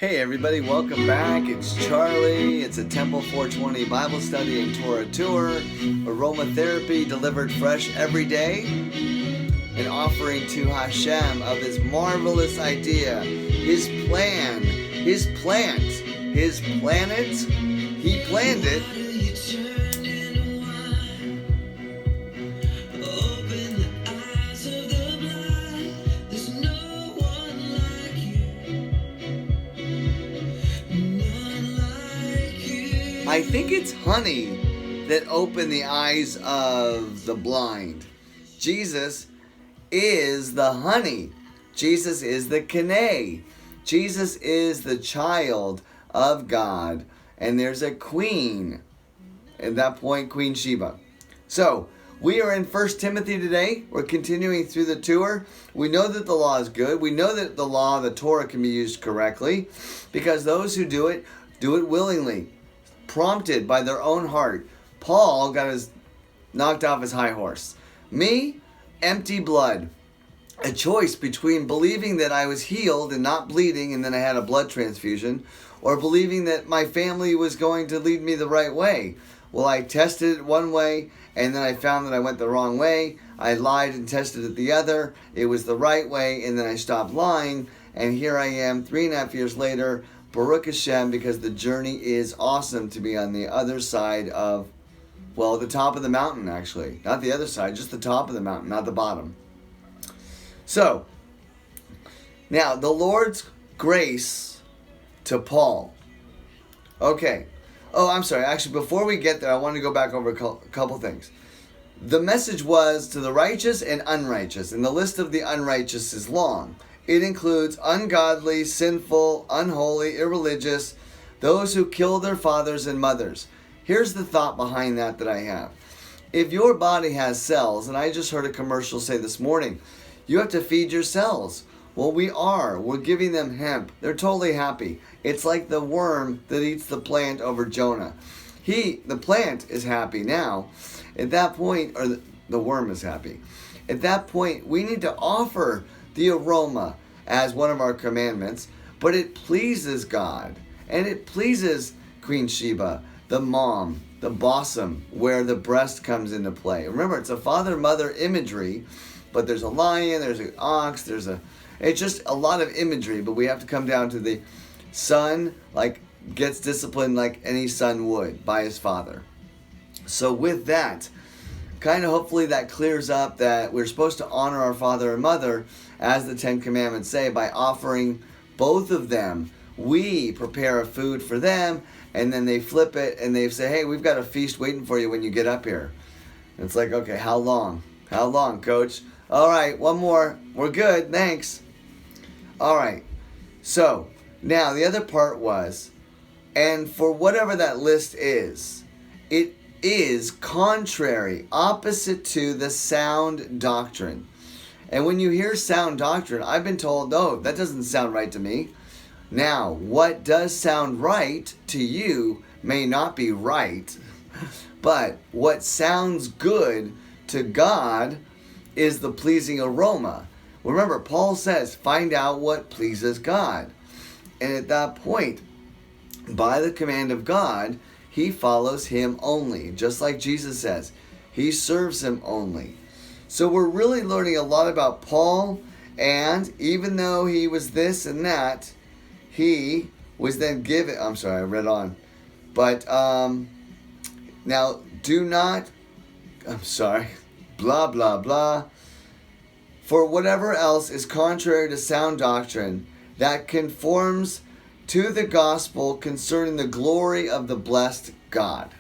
Hey everybody, welcome back. It's Charlie. It's a Temple420 Bible study and Torah tour. Aromatherapy delivered fresh every day. An offering to Hashem of His marvelous idea, His plan, His plant, His planet. He planned it. I think it's honey that opened the eyes of the blind. Jesus is the honey. Jesus is the Cannabis. Jesus is the child of God. And there's a queen. At that point, Queen Sheba. So, we are in 1 Timothy today. We're continuing through the tour. We know that the law is good. We know that the law, the Torah, can be used correctly. Because those who do it willingly. Prompted by their own heart. Paul got knocked off his high horse. Me, empty blood. A choice between believing that I was healed and not bleeding and then I had a blood transfusion, or believing that my family was going to lead me the right way. Well, I tested it one way and then I found that I went the wrong way. I lied and tested it the other. It was the right way and then I stopped lying. And here I am 3.5 years later, Baruch Hashem, because the journey is awesome to be on the other side of, well, the top of the mountain, actually. Not the other side, just the top of the mountain, not the bottom. So, now, the Lord's grace to Paul. Okay. Oh, I'm sorry. Actually, before we get there, I want to go back over a couple things. The message was to the righteous and unrighteous, and the list of the unrighteous is long. It includes ungodly, sinful, unholy, irreligious, those who kill their fathers and mothers. Here's the thought behind that I have. If your body has cells, and I just heard a commercial say this morning, you have to feed your cells. Well, we're giving them hemp. They're totally happy. It's like the worm that eats the plant over Jonah. The plant is happy now. At that point, or the worm is happy. At that point, we need to offer the aroma as one of our commandments, but it pleases God, and it pleases Queen Sheba, the mom, the bosom, where the breast comes into play. Remember, it's a father-mother imagery, but there's a lion, there's an ox, it's just a lot of imagery, but we have to come down to the son, gets disciplined like any son would by his father. So with that, kind of hopefully that clears up that we're supposed to honor our father and mother, as the Ten Commandments say, by offering both of them. We prepare a food for them, and then they flip it, and they say, hey, we've got a feast waiting for you when you get up here. And it's like, okay, how long? How long, coach? All right, one more. We're good, thanks. All right, so now the other part was, and for whatever that list is, it is contrary, opposite to the sound doctrine. And when you hear sound doctrine, I've been told, no, that doesn't sound right to me. Now, what does sound right to you may not be right, but what sounds good to God is the pleasing aroma. Remember, Paul says, find out what pleases God. And at that point, by the command of God, he follows him only. Just like Jesus says, he serves him only. So we're really learning a lot about Paul, and even though he was this and that, he was then given, I'm sorry, I read on. But now blah, blah, blah. For whatever else is contrary to sound doctrine that conforms to the gospel concerning the glory of the blessed God.